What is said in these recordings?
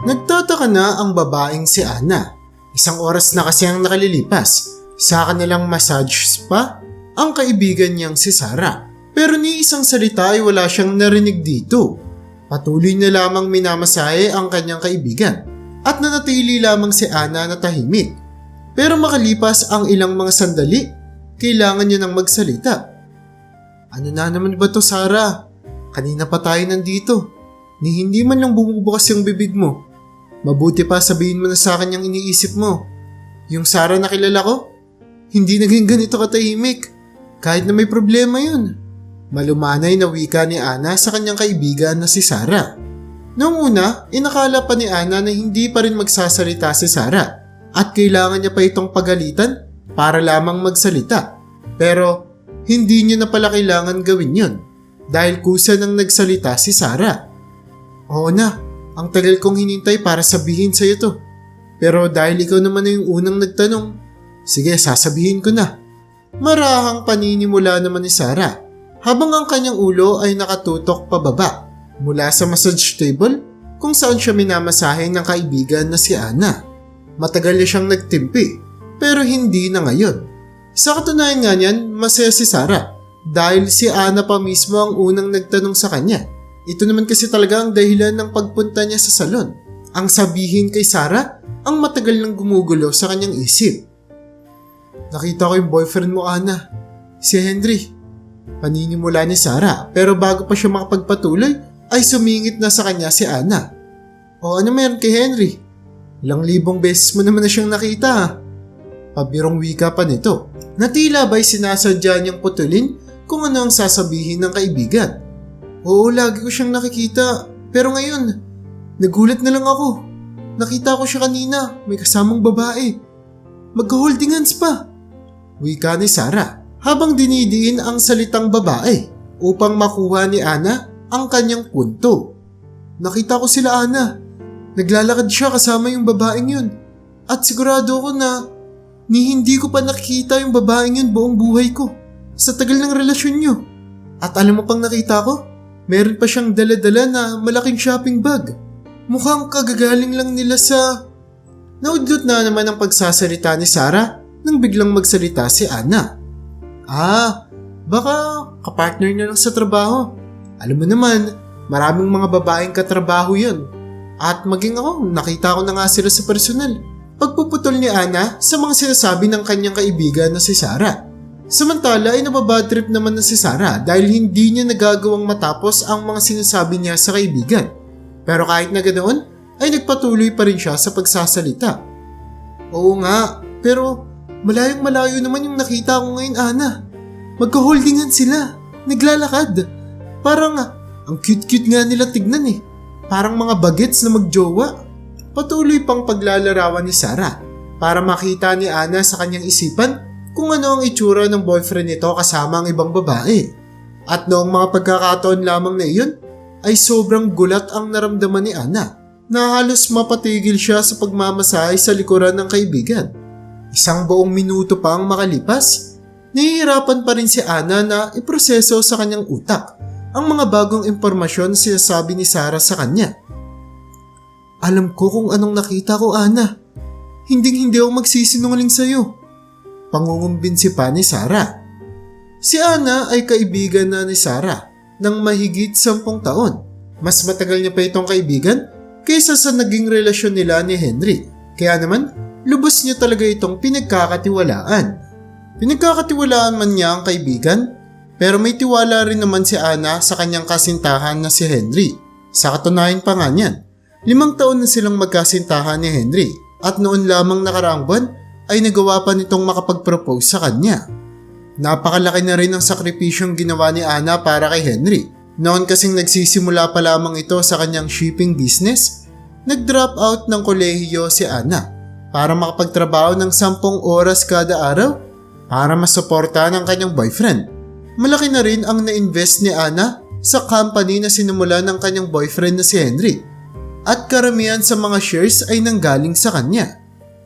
Nagtataka na ang babaeng si Ana. Isang oras na kasi ang nakalilipas. Sa kanilang massage spa, ang kaibigan niyang si Sarah. Pero ni isang salita ay wala siyang narinig dito. Patuloy na lamang minamasahe ang kanyang kaibigan at nanatili lamang si Ana na tahimik. Pero makalipas ang ilang mga sandali, kailangan niya nang magsalita. Ano na naman ba to, Sarah? Kanina pa tayo nandito. Ni hindi man lang bumubukas yung bibig mo. Mabuti pa sabihin mo na sa akin yung iniisip mo. Yung Sarah na kilala ko, hindi naging ganito katahimik. Kahit na may problema yun. Malumanay na wika ni Ana sa kanyang kaibigan na si Sarah. Noong una, inakala pa ni Ana na hindi pa rin magsasalita si Sarah at kailangan niya pa itong pagalitan para lamang magsalita. Pero hindi niya na pala kailangan gawin yun dahil kusa nang nagsalita si Sarah. Oo na, ang tagal kong hinintay para sabihin sa'yo to. Pero dahil ikaw naman na yung unang nagtanong, sige, sasabihin ko na. Marahang paninimula naman ni Sarah habang ang kanyang ulo ay nakatutok pababa mula sa massage table kung saan siya minamasahe ng kaibigan na si Ana. Matagal niya siyang nagtimpi pero hindi na ngayon. Sa katunayan nga niyan, masaya si Sarah dahil si Ana pa mismo ang unang nagtanong sa kanya. Ito naman kasi talaga ang dahilan ng pagpunta niya sa salon. Ang sabihin kay Sarah ang matagal nang gumugulo sa kanyang isip. Nakita ko yung boyfriend mo, Ana. Si Henry. Paninimula ni Sarah pero bago pa siya makapagpatuloy ay sumingit na sa kanya si Ana. O ano meron kay Henry? Ilang libong beses mo naman na siyang nakita ha. Pabirong wika pa nito na tila ba'y sinasadya niyang putulin kung ano ang sasabihin ng kaibigan. Oo, lagi ko siyang nakikita pero ngayon, nagulat na lang ako. Nakita ko siya kanina, may kasamang babae. Magka-holding hands pa. Wika ni Sarah habang dinidiin ang salitang babae upang makuha ni Ana ang kanyang punto. Nakita ko sila, Ana. Naglalakad siya kasama yung babaeng yun. At sigurado ako na hindi ko pa nakikita yung babaeng yun buong buhay ko sa tagal ng relasyon nyo. At alam mo pang nakita ko? Meron pa siyang dala-dala na malaking shopping bag. Mukhang kagagaling lang nila sa... Naudlot na naman ang pagsasalita ni Sarah nang biglang magsalita si Ana. Baka kapartner niya lang sa trabaho. Alam mo naman, maraming mga babaeng katrabaho yun. At maging ako, nakita ko na nga sila sa personal. Pagpuputol ni Ana sa mga sinasabi ng kanyang kaibigan na si Sarah. Samantala ay nababadtrip naman na si Sarah dahil hindi niya nagagawang matapos ang mga sinasabi niya sa kaibigan. Pero kahit na ganoon, ay nagpatuloy pa rin siya sa pagsasalita. Oo nga, pero malayong malayo naman yung nakita ko ngayon, Ana. Magka-holdingan sila, naglalakad. Parang ang cute-cute nga nila tignan eh. Parang mga bagets na magjowa. Patuloy pang paglalarawan ni Sarah para makita ni Ana sa kanyang isipan kung ano ang itsura ng boyfriend nito kasama ang ibang babae. At noong mga pagkakataon lamang na iyon, ay sobrang gulat ang naramdaman ni Ana na halos mapatigil siya sa pagmamasahe sa likuran ng kaibigan. Isang buong minuto pa ang makalipas, nahihirapan pa rin si Ana na iproseso sa kanyang utak ang mga bagong impormasyon na sinasabi ni Sarah sa kanya. Alam ko kung anong nakita ko, Ana. Hindi ako magsisinungaling sa'yo. Pangungumbinsi pa ni Sarah. Si Ana ay kaibigan na ni Sarah ng mahigit 10 taon. Mas matagal niya pa itong kaibigan kaysa sa naging relasyon nila ni Henry. Kaya naman, lubos niya talaga itong pinagkakatiwalaan. Pinagkakatiwalaan man niya ang kaibigan, pero may tiwala rin naman si Ana sa kanyang kasintahan na si Henry. Sa katunayan pa nga niyan, 5 taon na silang magkasintahan ni Henry at noon lamang nakaraang buwan ay nagawa pa nitong makapag-propose sa kanya. Napakalaki na rin ang sakripisyong ginawa ni Ana para kay Henry. Noon kasing nagsisimula pa lamang ito sa kanyang shipping business, nag-drop out ng kolehiyo si Ana para makapagtrabaho ng 10 oras kada araw para masuportahan ang kanyang boyfriend. Malaki na rin ang na-invest ni Ana sa company na sinimula ng kanyang boyfriend na si Henry at karamihan sa mga shares ay nanggaling sa kanya.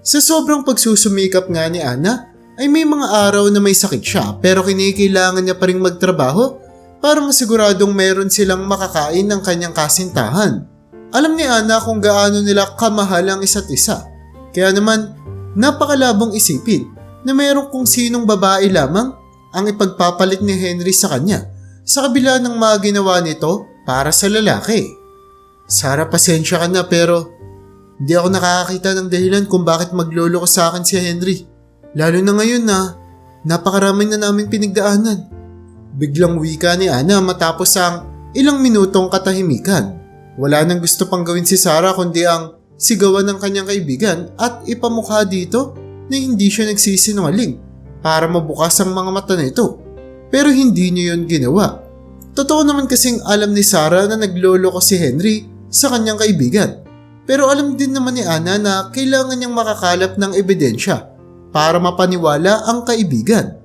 Sa sobrang pagsusumikap nga ni Ana ay may mga araw na may sakit siya pero kinikailangan niya pa rin magtrabaho para masiguradong meron silang makakain ng kanyang kasintahan. Alam ni Ana kung gaano nila kamahal ang isa't isa. Kaya naman, napakalabong isipin na mayroong kung sinong babae lamang ang ipagpapalit ni Henry sa kanya sa kabila ng mga ginawa nito para sa lalaki. Sarah, pasensya ka na pero hindi ako nakakakita ng dahilan kung bakit maglolo ko sa akin si Henry. Lalo na ngayon na napakaraming na naming pinagdaanan. Biglang wika ni Ana matapos ang ilang minutong katahimikan. Wala nang gusto pang gawin si Sarah kundi ang sigawan ng kanyang kaibigan at ipamukha dito na hindi siya nagsisinungaling para mabukas ang mga mata nito. Pero hindi niya yun ginawa. Totoo naman kasing alam ni Sarah na naglolo ko si Henry sa kanyang kaibigan. Pero alam din naman ni Ana na kailangan niyang makakalap ng ebidensya para mapaniwala ang kaibigan.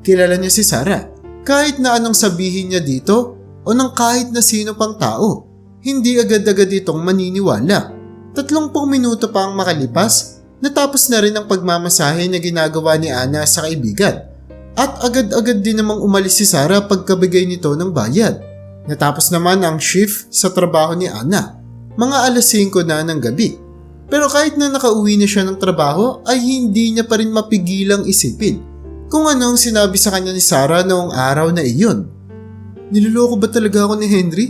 Kilala niya si Sarah. Kahit na anong sabihin niya dito o ng kahit na sino pang tao, hindi agad-agad itong maniniwala. 30 minuto pa ang makalipas, natapos na rin ang pagmamasahe na ginagawa ni Ana sa kaibigan. At agad-agad din namang umalis si Sarah pagkabigay nito ng bayad. Natapos naman ang shift sa trabaho ni Ana, mga alas 5 na ng gabi. Pero kahit na nakauwi na siya ng trabaho ay hindi niya pa rin mapigilang isipin kung ano ang sinabi sa kanya ni Sarah noong araw na iyon. Niloloko ba talaga ako ni Henry?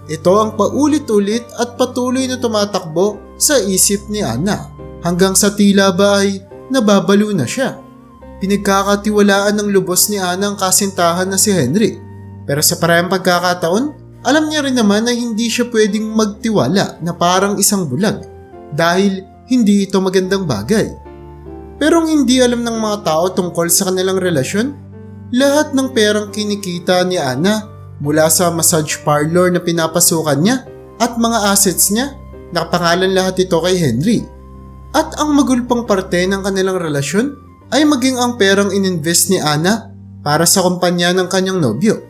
Ito ang paulit-ulit at patuloy na tumatakbo sa isip ni Ana hanggang sa tila ba ay nababalo na siya. Pinagkakatiwalaan ng lubos ni Ana ang kasintahan na si Henry. Pero sa parehong pagkakataon, alam niya rin naman na hindi siya pwedeng magtiwala na parang isang bulag dahil hindi ito magandang bagay. Pero ang hindi alam ng mga tao tungkol sa kanilang relasyon, lahat ng perang kinikita ni Ana mula sa massage parlor na pinapasukan niya at mga assets niya, nakapangalan lahat ito kay Henry. At ang magulpang parte ng kanilang relasyon ay maging ang perang ininvest ni Ana para sa kumpanya ng kanyang nobyo.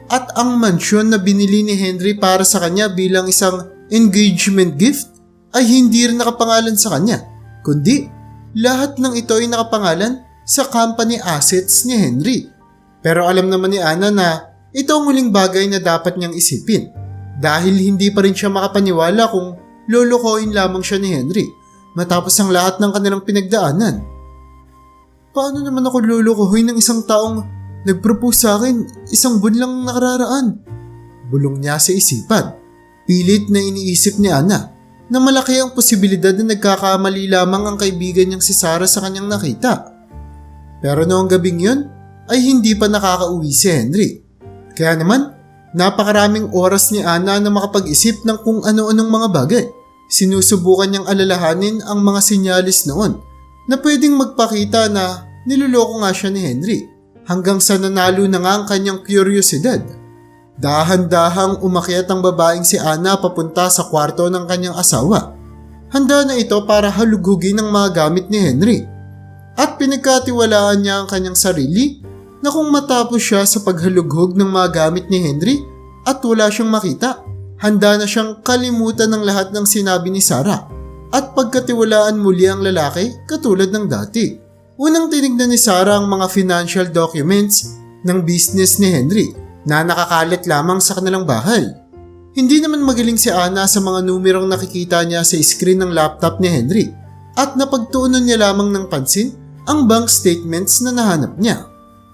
At ang mansyon na binili ni Henry para sa kanya bilang isang engagement gift ay hindi rin nakapangalan sa kanya, kundi lahat ng ito ay nakapangalan sa company assets ni Henry. Pero alam naman ni Ana na ito ang huling bagay na dapat niyang isipin dahil hindi pa rin siya makapaniwala kung lolokohin lamang siya ni Henry matapos ang lahat ng kanilang pinagdaanan. Paano naman ako lolokohin ng isang taong nag-propose sa akin isang buwan lang nakararaan? Bulong niya sa isipan. Pilit na iniisip ni Ana na malaki ang posibilidad na nagkakamali lamang ang kaibigan niyang si Sarah sa kanyang nakita. Pero noong gabing yun ay hindi pa nakakauwi si Henry. Kaya naman, napakaraming oras ni Ana na makapag-isip ng kung ano-anong mga bagay. Sinusubukan niyang alalahanin ang mga sinyalis noon na pwedeng magpakita na niloloko nga siya ni Henry hanggang sa nanalo na nga ang kanyang kuryosidad. Dahan-dahang umakyat ang babaeng si Ana papunta sa kwarto ng kanyang asawa. Handa na ito para halughugin ang mga gamit ni Henry. At pinagkatiwalaan niya ang kanyang sarili na kung matapos siya sa paghalughog ng mga gamit ni Henry at wala siyang makita, handa na siyang kalimutan ng lahat ng sinabi ni Sarah at pagkatiwalaan muli ang lalaki katulad ng dati. Unang tinignan ni Sarah ang mga financial documents ng business ni Henry na nakakalat lamang sa kanilang bahay. Hindi naman magaling si Ana sa mga numerong nakikita niya sa screen ng laptop ni Henry at napagtuunan niya lamang ng pansin ang bank statements na nahanap niya.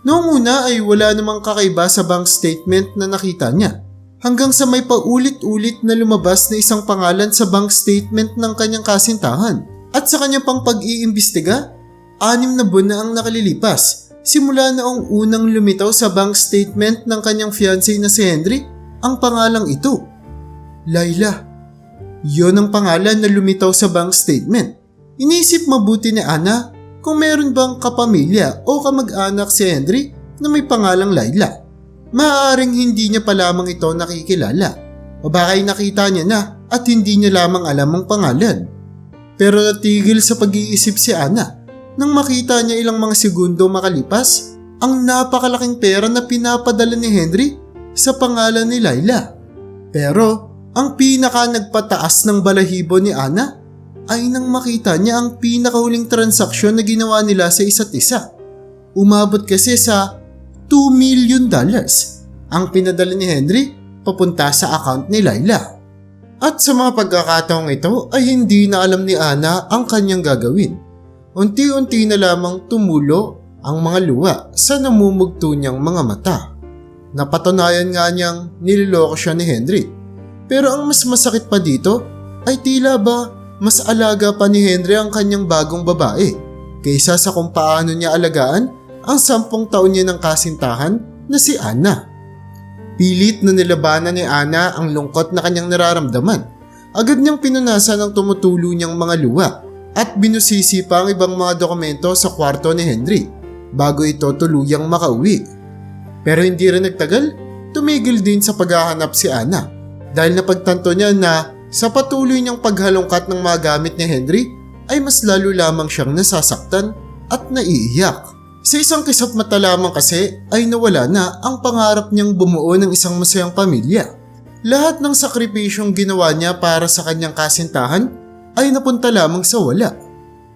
Noong una ay wala namang kakaiba sa bank statement na nakita niya hanggang sa may paulit-ulit na lumabas na isang pangalan sa bank statement ng kanyang kasintahan. At sa kanyang pang pag-iimbestiga, 6 na buwan na ang nakalilipas simula noong unang lumitaw sa bank statement ng kanyang fiancé na si Henry ang pangalang ito. Laila. Yon ang pangalan na lumitaw sa bank statement. Iniisip mabuti ni Ana kung meron bang kapamilya o kamag-anak si Henry na may pangalang Laila. Maaaring hindi niya pa lamang ito nakikilala o baka ay nakita niya na at hindi niya lamang alam ang pangalan. Pero natigil sa pag-iisip si Ana nang makita niya ilang mga segundo makalipas ang napakalaking pera na pinapadala ni Henry sa pangalan ni Laila. Pero ang pinaka nagpataas ng balahibo ni Ana ay nang makita niya ang pinakahuling transaksyon na ginawa nila sa isa't isa. Umabot kasi sa $2 million ang pinadala ni Henry papunta sa account ni Laila. At sa mga pagkakataong ito ay hindi na alam ni Ana ang kanyang gagawin. Unti-unti na lamang tumulo ang mga luha sa namumugto niyang mga mata. Napatunayan nga niyang niloloko siya ni Henry. Pero ang mas masakit pa dito ay tila ba mas alaga pa ni Henry ang kanyang bagong babae kaysa sa kung paano niya alagaan ang 10 taon niya ng kasintahan na si Ana. Pilit na nilabanan ni Ana ang lungkot na kanyang nararamdaman. Agad niyang pinunasan ang tumutulo niyang mga luha at binusisi pa ang ibang mga dokumento sa kwarto ni Henry bago ito tuluyang makauwi. Pero hindi rin nagtagal, tumigil din sa paghahanap si Ana dahil napagtanto niya na sa patuloy niyang paghalongkat ng mga gamit ni Henry ay mas lalo lamang siyang nasasaktan at naiiyak. Sa isang kisap mata lamang kasi ay nawala na ang pangarap niyang bumuo ng isang masayang pamilya. Lahat ng sakripisyong ginawa niya para sa kanyang kasintahan ay napunta lamang sa wala.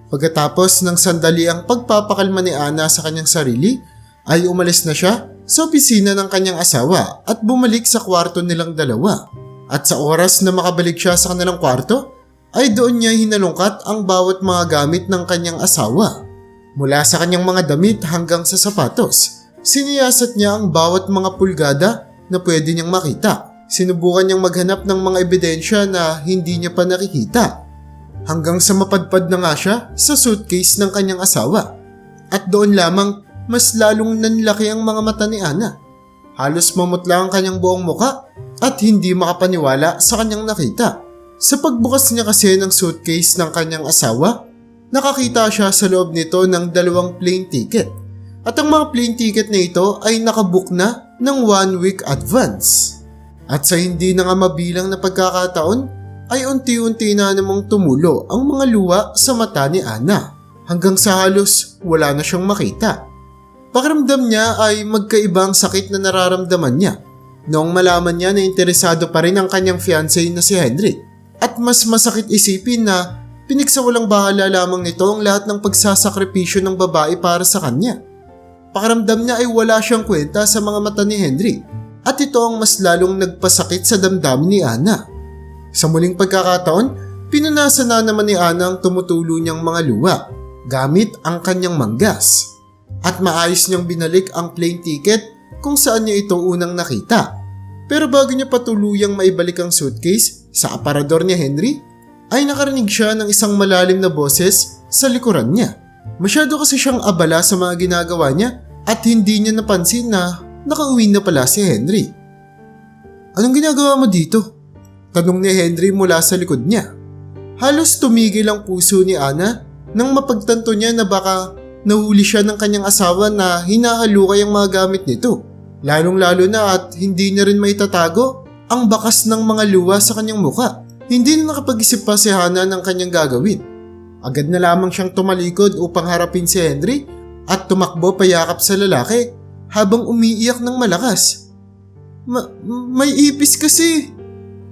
Pagkatapos ng sandali ang pagpapakalma ni Ana sa kanyang sarili, ay umalis na siya sa opisina ng kanyang asawa at bumalik sa kwarto nilang dalawa. At sa oras na makabalik siya sa kanilang kwarto, ay doon niya hinalungkat ang bawat mga gamit ng kanyang asawa. Mula sa kanyang mga damit hanggang sa sapatos, siniyasat niya ang bawat mga pulgada na pwede niyang makita. Sinubukan niyang maghanap ng mga ebidensya na hindi niya pa nakikita. Hanggang sa mapadpad na nga siya sa suitcase ng kanyang asawa. At doon lamang mas lalong nanlaki ang mga mata ni Ana. Halos mamutla ang kanyang buong muka at hindi makapaniwala sa kanyang nakita. Sa pagbukas niya kasi ng suitcase ng kanyang asawa, nakakita siya sa loob nito ng 2 plane ticket. At ang mga plane ticket na ito ay nakabook na ng 1 week advance. At sa hindi na nga mabilang na pagkakataon, ay unti-unti na namang tumulo ang mga luha sa mata ni Ana hanggang sa halos wala na siyang makita. Pakiramdam niya ay magkaibang sakit na nararamdaman niya noong malaman niya na interesado pa rin ang kanyang fiancé na si Henry. At mas masakit isipin na pinagsawalang bahala lamang nito ang lahat ng pagsasakripisyo ng babae para sa kanya. Pakiramdam niya ay wala siyang kwenta sa mga mata ni Henry at ito ang mas lalong nagpasakit sa damdamin ni Ana. Sa muling pagkakataon, pinunasan na naman ni Ana ang tumutulo niyang mga luha gamit ang kanyang manggas. At maayos niyang binalik ang plane ticket kung saan niya ito unang nakita. Pero bago niya patuluyang maibalik ang suitcase sa aparador ni Henry, ay nakarinig siya ng isang malalim na boses sa likuran niya. Masyado kasi siyang abala sa mga ginagawa niya at hindi niya napansin na nakauwi na pala si Henry. "Anong ginagawa mo dito?" tanong ni Henry mula sa likod niya. Halos tumigil ang puso ni Ana nang mapagtanto niya na baka nahuli siya ng kanyang asawa na hinahalukay ang mga gamit nito. Lalong-lalo na at hindi na rin maitatago ang bakas ng mga luha sa kanyang muka. Hindi na nakapag-isip pa si Hana ng kanyang gagawin. Agad na lamang siyang tumalikod upang harapin si Henry at tumakbo payakap sa lalaki habang umiiyak ng malakas. May ipis kasi!"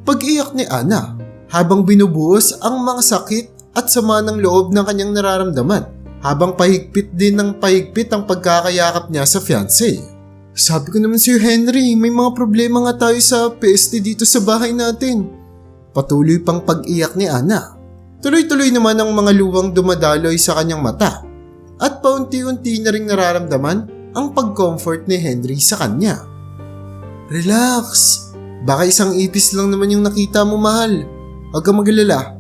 Pag-iyak ni Ana habang binubuhos ang mga sakit at sama ng loob ng kanyang nararamdaman habang pahigpit din ng pahigpit ang pagkakayakap niya sa fiancé. "Sabi ko naman Sir Henry, may mga problema nga tayo sa peste dito sa bahay natin." Patuloy pang pag-iyak ni Ana. Tuloy-tuloy naman ang mga luwang dumadaloy sa kanyang mata at paunti-unti na ring nararamdaman ang pag-comfort ni Henry sa kanya. "Relax. Baka isang ipis lang naman yung nakita mo, mahal. Huwag kang mag-alala.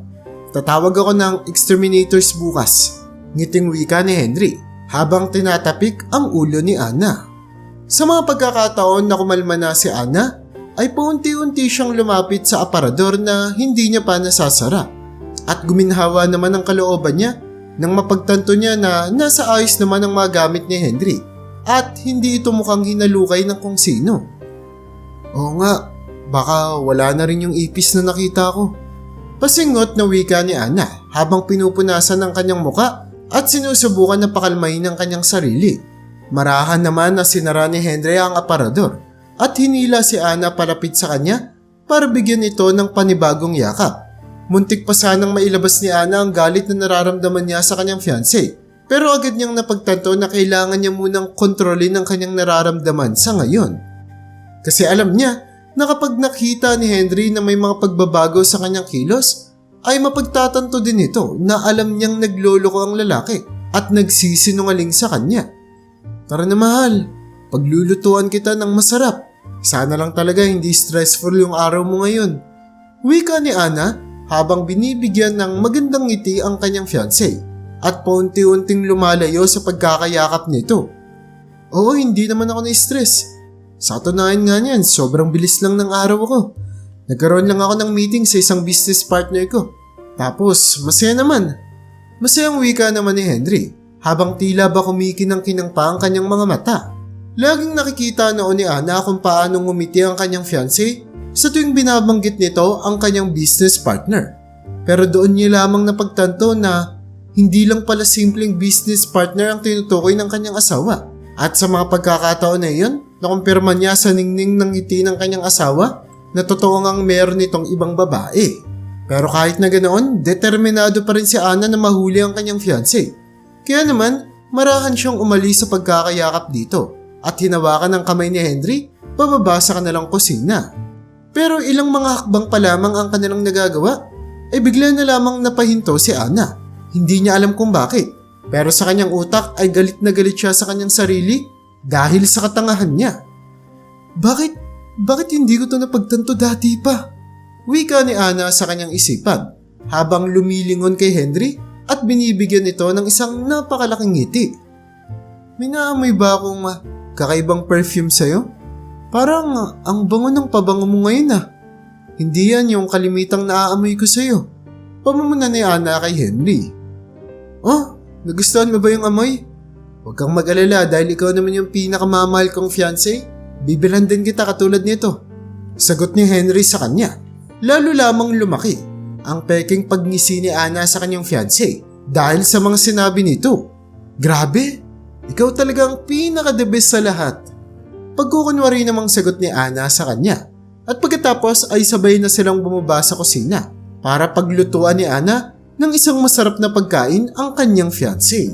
Tatawag ako ng exterminators bukas." Ngiting wika ni Henry habang tinatapik ang ulo ni Ana. Sa mga pagkakataon na kumalma na si Ana, ay paunti-unti siyang lumapit sa aparador na hindi niya pa nasasara. At guminhawa naman ang kalooban niya nang mapagtanto niya na nasa ayos naman ang mga gamit ni Henry at hindi ito mukhang hinalukay ng kung sino. "Oo nga, baka wala na rin yung ipis na nakita ko." Pasingot na wika ni Ana habang pinupunasan ang kanyang muka at sinusubukan na pakalmahin ang kanyang sarili. Marahan naman na sinara ni Henry ang aparador at hinila si Ana palapit sa kanya para bigyan ito ng panibagong yakap. Muntik pa sanang mailabas ni Ana ang galit na nararamdaman niya sa kanyang fiancé, pero agad niyang napagtanto na kailangan niya munang kontrolin ang kanyang nararamdaman sa ngayon. Kasi alam niya na kapag nakita ni Henry na may mga pagbabago sa kanyang kilos, ay mapagtatanto din ito na alam niyang nagloloko ang lalaki at nagsisinungaling sa kanya. Tara na mahal, paglulutuan kita ng masarap. Sana lang talaga hindi stressful yung araw mo ngayon. Wika ni Ana habang binibigyan ng magandang ngiti ang kanyang fiancé at paunti-unting lumalayo sa pagkakayakap nito. Oo, hindi naman ako na-stress. Sa katunayan nga niyan, sobrang bilis lang ng araw ko. Nagkaroon lang ako ng meeting sa isang business partner ko. Tapos, masaya naman. Masayang wika naman ni Henry habang tila ba kumikinang-kinang pa ang kanyang mga mata. Laging nakikita noon ni Ana kung paano ngumiti ang kanyang fiancé sa tuwing binabanggit nito ang kanyang business partner. Pero doon niya lamang napagtanto na hindi lang pala simpleng business partner ang tinutukoy ng kanyang asawa. At sa mga pagkakataon na iyon, nakumpirma niya sa ningning ng ngiti ng kanyang asawa na totoo ngang meron itong ibang babae. Pero kahit na ganoon, determinado pa rin si Ana na mahuli ang kanyang fiancé. Kaya naman, marahan siyang umalis sa pagkakayakap dito at hinawakan ng kamay ni Henry pababa sa kanilang kusina. Pero ilang mga hakbang pa lamang ang kanilang nagagawa, ay bigla na lamang napahinto si Ana. Hindi niya alam kung bakit, pero sa kanyang utak ay galit na galit siya sa kanyang sarili dahil sa katangahan niya. Bakit hindi ko to napagtanto dati pa? Wika ni Ana sa kanyang isipan habang lumilingon kay Henry at binibigyan ito ng isang napakalaking ngiti. May naamoy ba akong kakaibang perfume sa'yo? Parang ang bango ng pabango mo ngayon ah. Hindi yan yung kalimitang naaamoy ko sa'yo. Pamamuna ni Ana kay Henry. Oh, nagustuhan mo ba yung amoy? Huwag kang mag-alala dahil ikaw naman yung pinakamamahal kong fiancé. Bibilhan din kita katulad nito. Sagot ni Henry sa kanya. Lalo lamang lumaki ang peking pagngisi ni Ana sa kanyang fiancé dahil sa mga sinabi nito. Grabe, ikaw talagang pinaka-the best sa lahat. Pagkukunwari namang sagot ni Ana sa kanya at pagkatapos ay sabay na silang bumaba sa kusina para paglutuan ni Ana ng isang masarap na pagkain ang kanyang fiancé.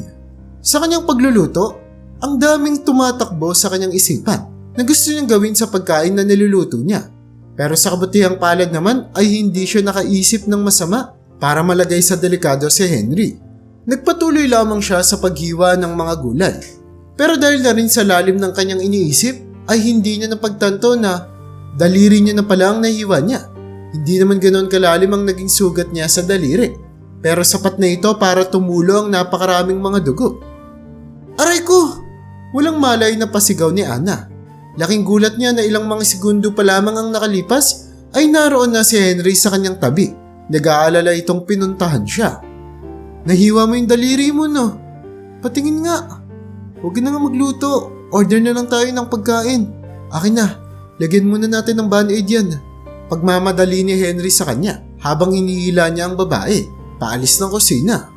Sa kanyang pagluluto, ang daming tumatakbo sa kanyang isipan na gusto niyang gawin sa pagkain na niluluto niya. Pero sa kabutihang palad naman ay hindi siya nakaisip ng masama para malagay sa delikado si Henry. Nagpatuloy lamang siya sa paghiwa ng mga gulay. Pero dahil na rin sa lalim ng kanyang iniisip ay hindi niya napagtanto na daliri niya na pala ang nahiwa niya. Hindi naman ganoon kalalim ang naging sugat niya sa daliri. Pero sapat na ito para tumulo ang napakaraming mga dugo. Aray ko! Walang malay na pasigaw ni Ana. Laking gulat niya na ilang mga segundo pa lamang ang nakalipas ay naroon na si Henry sa kanyang tabi. Nag-aalala itong pinuntahan siya. Nahiwa mo yung daliri mo no? Patingin nga. Huwag na nga magluto. Order na lang tayo ng pagkain. Akin na, lagyan muna natin ng band-aid yan. Pagmamadali ni Henry sa kanya habang hinihila niya ang babae, paalis ng kusina.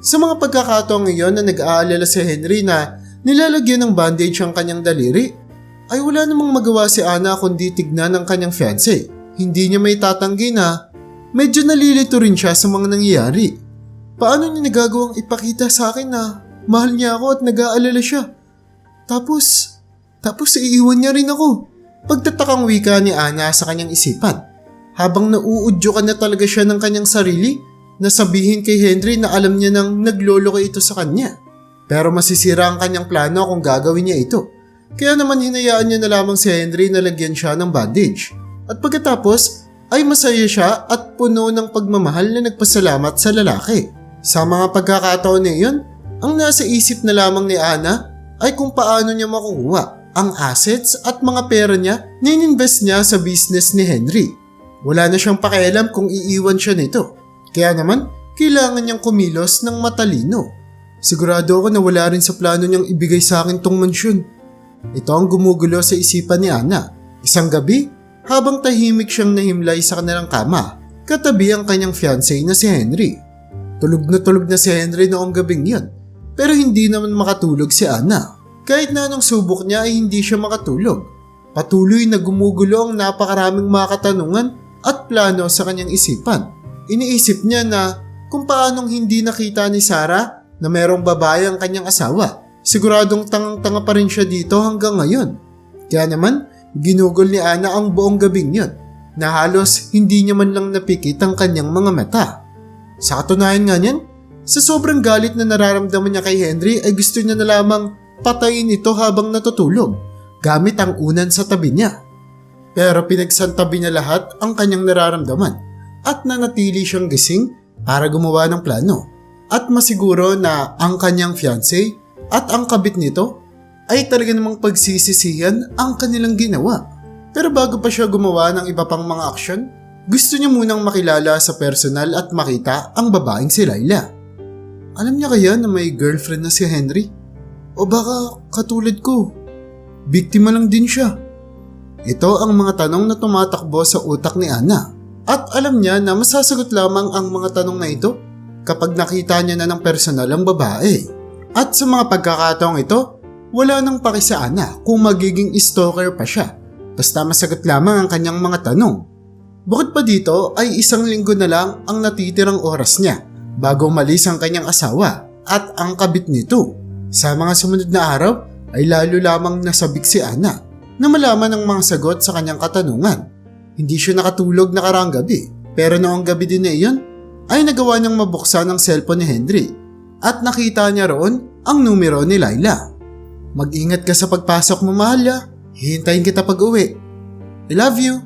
Sa mga pagkakataong iyon na nag-aalala si Henry na nilalagyan ng bandage ang kanyang daliri, ay wala namang magawa si Ana kundi tignan ng kanyang fiancé. Hindi niya may tatanggi na medyo nalilito rin siya sa mga nangyayari. Paano niya nagagawang ipakita sa akin na mahal niya ako at nag-aalala siya? Tapos iiwan niya rin ako. Pagtatakang wika ni Ana sa kanyang isipan. Habang nauudyo ka na talaga siya ng kanyang sarili na sabihin kay Henry na alam niya nang nagloloko ito sa kanya. Pero masisira ang kanyang plano kung gagawin niya ito. Kaya naman hinayaan niya na lamang si Henry na lagyan siya ng bandage. At pagkatapos ay masaya siya at puno ng pagmamahal na nagpasalamat sa lalaki. Sa mga pagkakataon na iyon, ang nasa isip na lamang ni Ana ay kung paano niya makukuha ang assets at mga pera niya na ininvest niya sa business ni Henry. Wala na siyang pakialam kung iiwan siya nito. Kaya naman, kailangan niyang kumilos ng matalino. Sigurado ako na wala rin sa plano niyang ibigay sa akin tong mansyon. Ito ang gumugulo sa isipan ni Ana. Isang gabi, habang tahimik siyang nahimlay sa kanilang kama, katabi ang kanyang fiancé na si Henry. Tulog na si Henry noong gabing yun, pero hindi naman makatulog si Ana. Kahit na anong subok niya ay hindi siya makatulog. Patuloy na gumugulo ang napakaraming mga katanungan at plano sa kanyang isipan. Iniisip niya na kung paanong hindi nakita ni Sarah na merong babae ang kanyang asawa. Siguradong tangang-tanga pa rin siya dito hanggang ngayon. Kaya naman, Ginugol ni Ana ang buong gabing yun na halos hindi niya man lang napikit ang kanyang mga mata. Sa katunayan nga niyan, sa sobrang galit na nararamdaman niya kay Henry ay gusto niya na lamang patayin ito habang natutulog gamit ang unan sa tabi niya. Pero pinagsantabi niya lahat ang kanyang nararamdaman at nanatili siyang gising para gumawa ng plano at masiguro na ang kanyang fiancé at ang kabit nito ay talaga namang pagsisisihan ang kanilang ginawa. Pero bago pa siya gumawa ng iba pang mga aksyon, gusto niya munang makilala sa personal at makita ang babaeng si Layla. Alam niya kaya na may girlfriend na si Henry? O baka katulad ko, biktima lang din siya? Ito ang mga tanong na tumatakbo sa utak ni Ana. At alam niya na masasagot lamang ang mga tanong na ito kapag nakita niya na ng personal ang babae. At sa mga pagkakataong ito, wala nang paki sa Ana kung magiging stalker pa siya. Basta masagot lamang ang kanyang mga tanong. Bukod pa dito ay isang linggo na lang ang natitirang oras niya bago umalis ang kanyang asawa at ang kabit nito. Sa mga sumunod na araw ay lalo lamang nasabik si Ana na malaman ang mga sagot sa kanyang katanungan. Hindi siya nakatulog nakaraang gabi, pero noong gabi din na iyon ay nagawa niyang mabuksan ang cellphone ni Henry at nakita niya roon ang numero ni Layla. Mag-ingat ka sa pagpasok mo, mahal. Hihintayin kita pag uwi. I love you.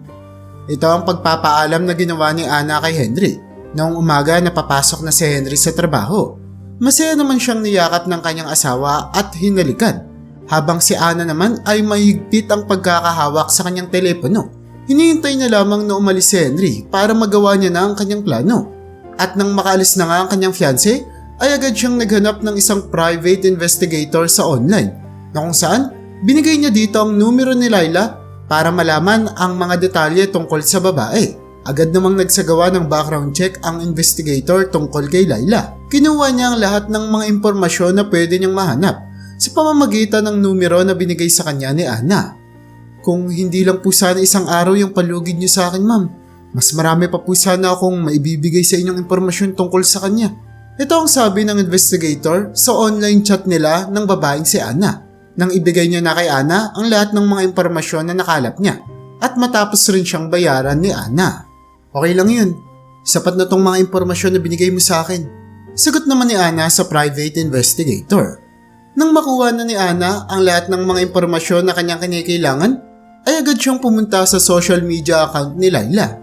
Ito ang pagpapaalam na ginawa ni Ana kay Henry. Noong umaga na papasok na si Henry sa trabaho. Masaya naman siyang niyakap ng kanyang asawa at hinalikan. Habang si Ana naman ay mahigpit ang pagkakahawak sa kanyang telepono. Hinihintay niya lamang na umalis si Henry para magawa niya na ang kanyang plano. At nang makaalis na nga ang kanyang fiancé, ay agad siyang naghanap ng isang private investigator sa online na kung saan binigay niya dito ang numero ni Layla para malaman ang mga detalye tungkol sa babae. Agad namang nagsagawa ng background check ang investigator tungkol kay Layla. Kinuha niya ang lahat ng mga impormasyon na pwede niyang mahanap sa pamamagitan ng numero na binigay sa kanya ni Ana. Kung hindi lang po sana isang araw yung palugid niyo sa akin, ma'am, mas marami pa po sana akong maibibigay sa inyong impormasyon tungkol sa kanya. Ito ang sabi ng investigator sa online chat nila ng babaeng si Ana. Nang ibigay niya na kay Ana ang lahat ng mga impormasyon na nakalap niya at matapos rin siyang bayaran ni Ana. Okay lang yun. Sapat na tong mga impormasyon na binigay mo sa akin. Sagot naman ni Ana sa private investigator. Nang makuha na ni Ana ang lahat ng mga impormasyon na kanyang kinikailangan, ay agad siyang pumunta sa social media account ni Layla.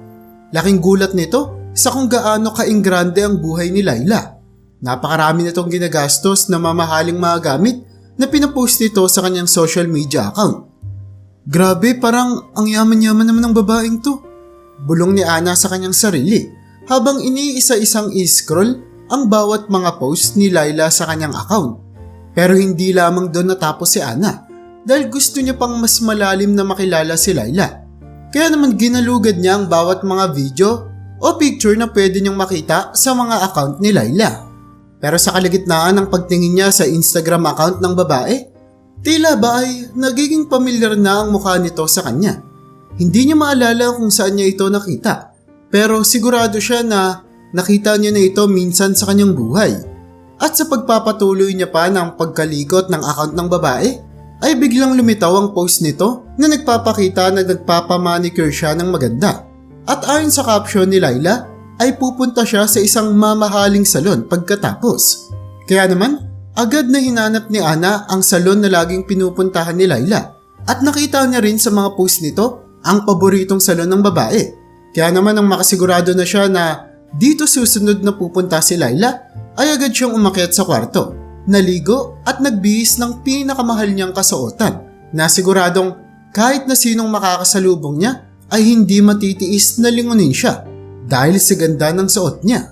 Laking gulat nito sa kung gaano kaingrande ang buhay ni Layla. Napakarami nitong ginagastos na mamahaling mga gamit na pinapost nito sa kanyang social media account. Grabe, parang ang yaman-yaman naman ng babaeng to. Bulong ni Ana sa kanyang sarili habang iniisa-isang i-scroll ang bawat mga post ni Layla sa kanyang account. Pero hindi lamang doon natapos si Ana dahil gusto niya pang mas malalim na makilala si Layla. Kaya naman ginalugad niya ang bawat mga video o picture na pwede niyang makita sa mga account ni Layla. Pero sa kalagitnaan ng pagtingin niya sa Instagram account ng babae, tila ba ay nagiging pamilyar na ang mukha nito sa kanya. Hindi niya maalala kung saan niya ito nakita, pero sigurado siya na nakita niya na ito minsan sa kanyang buhay. At sa pagpapatuloy niya pa ng pagkalikot ng account ng babae, ay biglang lumitaw ang post nito na nagpapakita na nagpapamanicure siya ng maganda. At ayon sa caption ni Layla, ay pupunta siya sa isang mamahaling salon pagkatapos. Kaya naman, agad na hinanap ni Ana ang salon na laging pinupuntahan ni Layla at nakita niya rin sa mga post nito ang paboritong salon ng babae. Kaya naman nang makasigurado na siya na dito susunod na pupunta si Layla, ay agad siyang umakyat sa kwarto, naligo at nagbihis ng pinakamahal niyang kasuotan na siguradong kahit na sinong makakasalubong niya ay hindi matitiis na lingunin siya. Dahil sa ganda ng suot niya.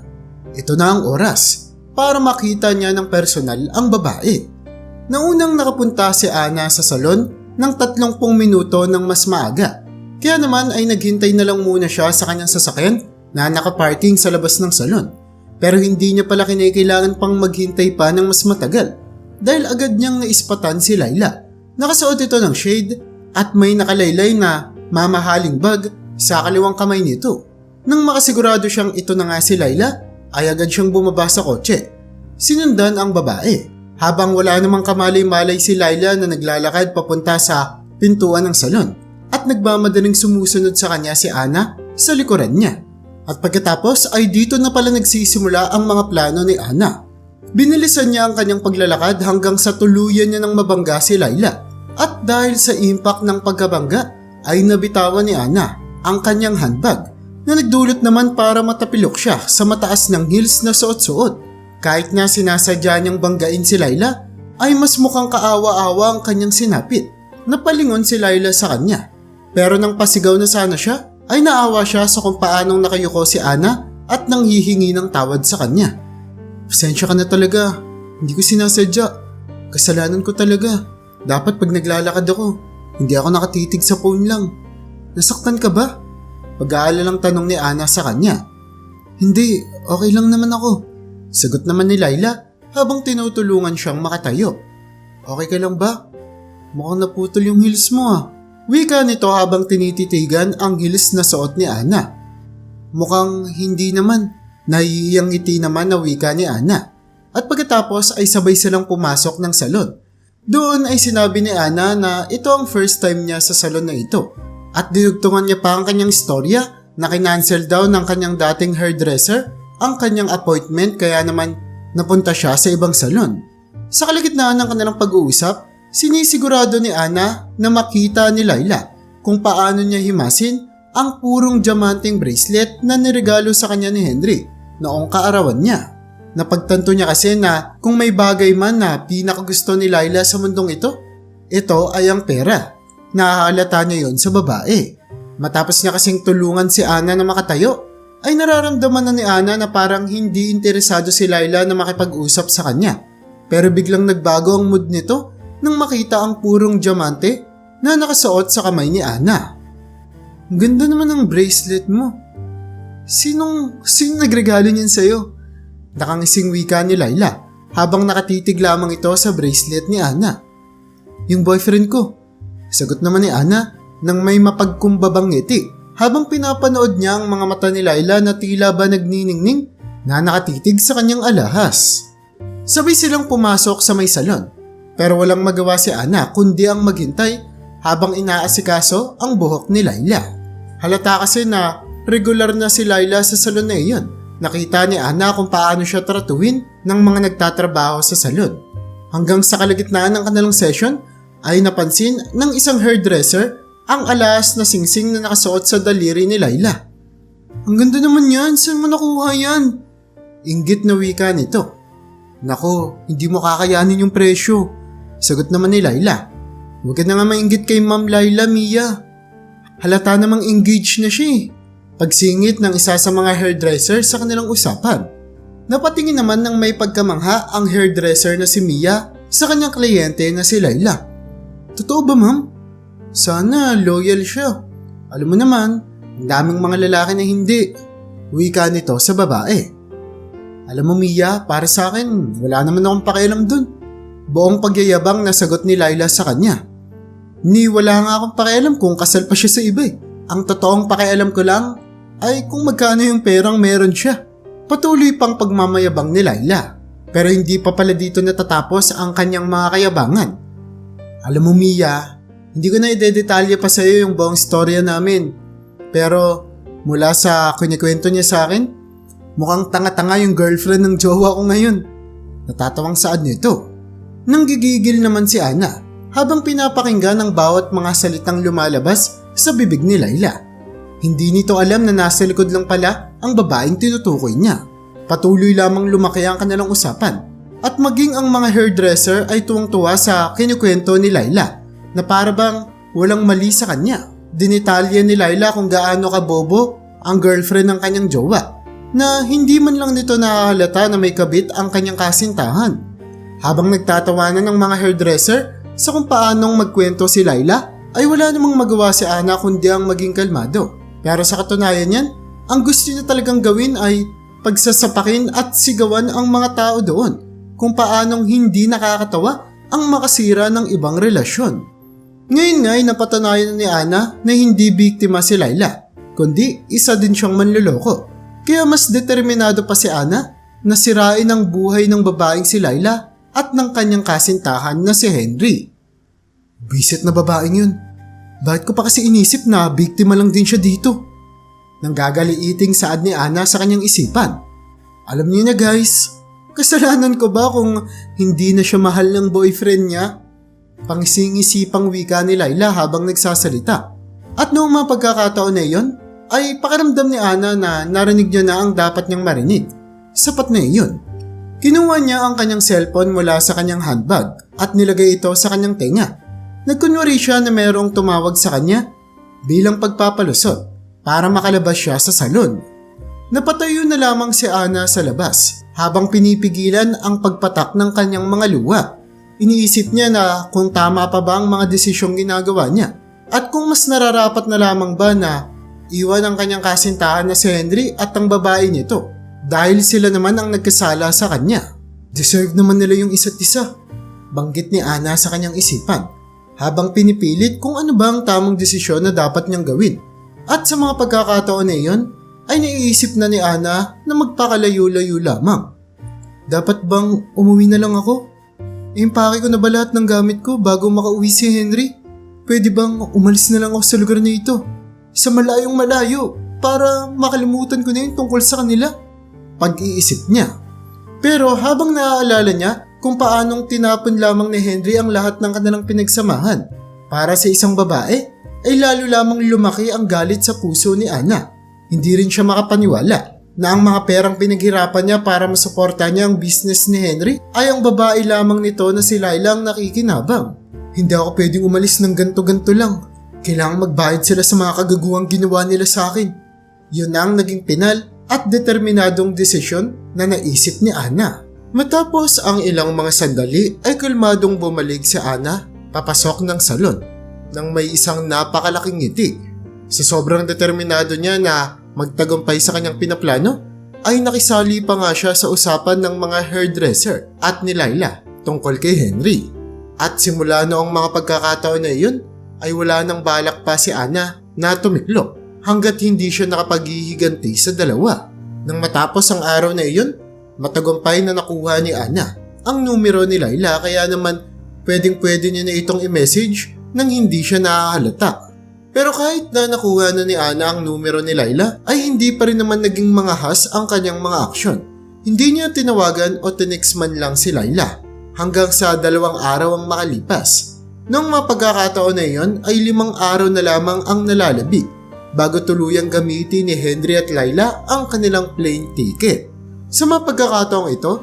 Ito na ang oras para makita niya ng personal ang babae. Naunang nakapunta si Ana sa salon ng 30 minuto ng mas maaga. Kaya naman ay naghintay na lang muna siya sa kanyang sasakyan na nakaparking sa labas ng salon. Pero hindi niya pala kinakailangan pang maghintay pa ng mas matagal dahil agad niyang naispatan si Layla. Nakasuot ito ng shade at may nakalaylay na mamahaling bag sa kaliwang kamay nito. Nang makasigurado siyang ito na nga si Layla, ay agad siyang bumaba sa kotse. Sinundan ang babae. Habang wala namang kamalay-malay si Layla na naglalakad papunta sa pintuan ng salon, at nagmamadaling sumusunod sa kanya si Ana sa likuran niya. At pagkatapos ay dito na pala nagsisimula ang mga plano ni Ana. Binilisan niya ang kanyang paglalakad hanggang sa tuluyan niya ng mabangga si Layla. At dahil sa impact ng pagkabangga ay nabitawan ni Ana ang kanyang handbag na nagdulot naman para matapilok siya sa mataas ng heels na suot-suot. Kahit na sinasadya niyang banggain si Layla ay mas mukhang kaawa-awa ang kanyang sinapit. Napalingon si Layla sa kanya. Pero nang pasigaw na sana siya ay naawa siya sa kung paanong nakayuko si Ana at nang hihingi ng tawad sa kanya. Pasensya ka na talaga. Hindi ko sinasadya. Kasalanan ko talaga. Dapat pag naglalakad ako, hindi ako nakatitig sa phone lang. Nasaktan ka ba? Pag-aalalang tanong ni Ana sa kanya. Hindi, okay lang naman ako. Sagot naman ni Layla habang tinutulungan siyang makatayo. Okay ka lang ba? Mukhang naputol yung heels mo ah. Wika nito habang tinititigan ang heels na suot ni Ana. Mukhang hindi naman. Nahihiyang ngiti naman na wika ni Ana. At pagkatapos ay sabay silang pumasok ng salon. Doon ay sinabi ni Ana na ito ang first time niya sa salon na ito. At dinugtungan niya pa ang kanyang istorya na kinancel daw ng kanyang dating hairdresser ang kanyang appointment kaya naman napunta siya sa ibang salon. Sa kalagitnaan ng kanilang pag-uusap, sinisigurado ni Ana na makita ni Layla kung paano niya himasin ang purong diamanteng bracelet na niregalo sa kanya ni Henry noong kaarawan niya. Napagtanto niya kasi na kung may bagay man na pinakagusto ni Layla sa mundong ito ay ang pera. Nahahalata niya yon sa babae. Matapos niya kasing tulungan si Ana na makatayo, ay nararamdaman na ni Ana na parang hindi interesado si Layla na makipag-usap sa kanya. Pero biglang nagbago ang mood nito nang makita ang purong diamante na nakasuot sa kamay ni Ana. Ang ganda naman ng bracelet mo. Sinong nagregalo niyan sa'yo? Nakangising wika ni Layla habang nakatitig lamang ito sa bracelet ni Ana. Yung boyfriend ko. Sagot naman ni Ana nang may mapagkumbabang ngiti habang pinapanood niya ang mga mata ni Layla na tila ba nagniningning na nakatitig sa kanyang alahas. Sabay silang pumasok sa may salon pero walang magawa si Ana kundi ang maghintay habang inaasikaso ang buhok ni Layla. Halata kasi na regular na si Layla sa salon na iyon. Nakita ni Ana kung paano siya tratuhin ng mga nagtatrabaho sa salon. Hanggang sa kalagitnaan ng kanilang session ay napansin ng isang hairdresser ang alas na singsing na nakasuot sa daliri ni Layla. Ang ganda naman yan, saan mo nakuha yan? Inggit na wika nito. Nako, hindi mo kakayanin yung presyo. Sagot naman ni Layla. Huwag ka na nga mainggit kay Ma'am Layla, Mia. Halata namang engaged na siya eh. Pagsingit ng isa sa mga hairdresser sa kanilang usapan. Napatingin naman ng may pagkamangha ang hairdresser na si Mia sa kanyang kliyente na si Layla. Totoo ba ma'am? Sana loyal siya. Alam mo naman, ang daming mga lalaki na hindi. Wika nito sa babae. Alam mo Mia, para sa akin, wala naman akong pakialam dun. Buong pagyayabang na sagot ni Layla sa kanya. Wala nga akong pakialam kung kasal pa siya sa iba eh. Ang totoong pakialam ko lang ay kung magkano yung perang meron siya. Patuloy pang pagmamayabang ni Layla. Pero hindi pa pala dito natatapos ang kanyang mga kayabangan. Alam mo Mia, hindi ko na idedetalye pa sa iyo yung buong storya namin. Pero mula sa kunikwento niya sa akin, mukhang tanga-tanga yung girlfriend ng jowa ko ngayon. Natatawang saan nito. Nanggigigil naman si Ana habang pinapakinggan ang bawat mga salitang lumalabas sa bibig ni Layla. Hindi nito alam na nasa likod lang pala ang babaeng tinutukoy niya. Patuloy lamang lumaki ang kanilang usapan. At maging ang mga hairdresser ay tuwang-tuwa sa kinukwento ni Layla na para bang walang mali sa kanya. Dinitalya ni Layla kung gaano kabobo ang girlfriend ng kanyang jowa na hindi man lang nito nakahalata na may kabit ang kanyang kasintahan. Habang nagtatawanan ng mga hairdresser sa kung paanong magkwento si Layla ay wala namang magawa si Ana kundi ang maging kalmado. Pero sa katunayan yan, ang gusto niya talagang gawin ay pagsasapakin at sigawan ang mga tao doon. Kung paanong hindi nakakatawa ang makasira ng ibang relasyon. Ngayon nga ay napatunayan ni Ana na hindi biktima si Layla, kundi isa din siyang manloloko. Kaya mas determinado pa si Ana na sirain ang buhay ng babaeng si Layla at ng kanyang kasintahan na si Henry. Bisit na babaeng yun. Bakit ko pa kasi inisip na biktima lang din siya dito? Nanggagaliiting saad ni Ana sa kanyang isipan. Alam niyo na guys, kasalanan ko ba kung hindi na siya mahal ng boyfriend niya? Pangising-isipang wika ni Layla habang nagsasalita. At noong mga pagkakataon na iyon, ay pakiramdam ni Ana na narinig niya na ang dapat niyang marinig. Sapat na iyon. Kinuha niya ang kanyang cellphone mula sa kanyang handbag at nilagay ito sa kanyang tenga. Nagkunwari siya na mayroong tumawag sa kanya bilang pagpapalusot para makalabas siya sa salon. Napatayo na lamang si Ana sa labas habang pinipigilan ang pagpatak ng kanyang mga luha. Iniisip niya na kung tama pa ba ang mga desisyong ginagawa niya at kung mas nararapat na lamang ba na iwan ang kanyang kasintahan na si Henry at ang babae nito dahil sila naman ang nagkasala sa kanya. Deserve naman nila yung isa't isa, banggit ni Ana sa kanyang isipan habang pinipilit kung ano ba ang tamang desisyon na dapat niyang gawin. At sa mga pagkakataon na iyon ay naiisip na ni Ana na magpakalayo-layo lamang. Dapat bang umuwi na lang ako? Impake ko na ba lahat ng gamit ko bago makauwi si Henry? Pwede bang umalis na lang ako sa lugar na ito? Sa malayong malayo para makalimutan ko na yung tungkol sa kanila? Pag-iisip niya. Pero habang naaalala niya kung paanong tinapon lamang ni Henry ang lahat ng kanilang pinagsamahan para sa isang babae, ay lalo lamang lumaki ang galit sa puso ni Ana. Hindi rin siya makapaniwala na ang mga perang pinaghirapan niya para masuporta niya ang business ni Henry ay ang babae lamang nito na si Layla ang nakikinabang. Hindi ako pwedeng umalis ng ganto-ganto lang. Kailangang magbayad sila sa mga kagaguhang ginawa nila sa akin. Yun ang naging pinal at determinadong desisyon na naisip ni Ana. Matapos ang ilang mga sandali ay kalmadong bumalik si Ana papasok ng salon nang may isang napakalaking ngiti. Sa sobrang determinado niya na magtagumpay sa kanyang pinaplano, ay nakisali pa nga siya sa usapan ng mga hairdresser at ni Layla tungkol kay Henry. At simula noong mga pagkakataon na iyon, ay wala nang balak pa si Ana na tumiklop hanggat hindi siya nakapaghihiganti sa dalawa. Nang matapos ang araw na iyon, matagumpay na nakuha ni Ana ang numero ni Layla kaya naman pwedeng-pwede niya na itong i-message nang hindi siya nakahalata. Pero kahit na nakuha na ni Ana ang numero ni Layla, ay hindi pa rin naman naging mangahas ang kanyang mga aksyon. Hindi niya tinawagan o tinext man lang si Layla hanggang sa 2 araw ang makalipas. Noong mga pagkakataon na iyon ay 5 araw na lamang ang nalalabi bago tuluyang gamitin ni Henry at Layla ang kanilang plane ticket. Sa mga pagkakataong ito,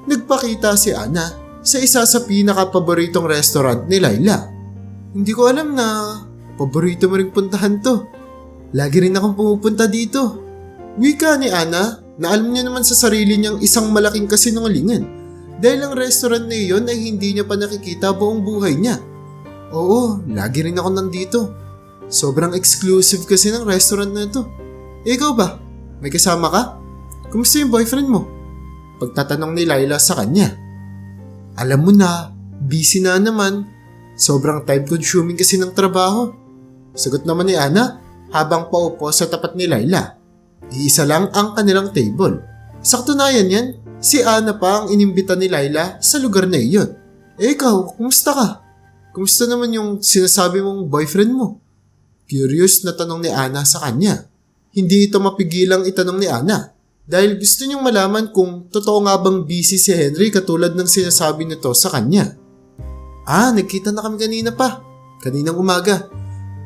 nagpakita si Ana sa isa sa pinaka-paboritong restaurant ni Layla. Hindi ko alam na paborito mo ring puntahan to. Lagi rin akong pumupunta dito. Wika ni Ana na alam niya naman sa sarili niyang isang malaking kasinungalingan dahil ang restaurant na iyon ay hindi niya pa nakikita buong buhay niya. Oo, lagi rin ako nandito. Sobrang exclusive kasi ng restaurant na ito. Ikaw ba? May kasama ka? Kumusta yung boyfriend mo? Pagtatanong ni Layla sa kanya. Alam mo na, busy na naman. Sobrang time-consuming kasi ng trabaho. Sagot naman ni Ana habang paupo sa tapat ni Layla. Iisa lang ang kanilang table. Sa katunayan yan, si Ana pa ang inimbita ni Layla sa lugar na iyon. Ikaw, kumusta ka? Kumusta naman yung sinasabi mong boyfriend mo? Curious na tanong ni Ana sa kanya. Hindi ito mapigilang itanong ni Ana dahil gusto niyang malaman kung totoo nga bang busy si Henry katulad ng sinasabi nito sa kanya. Nagkita na kami kanina pa. Kaninang umaga.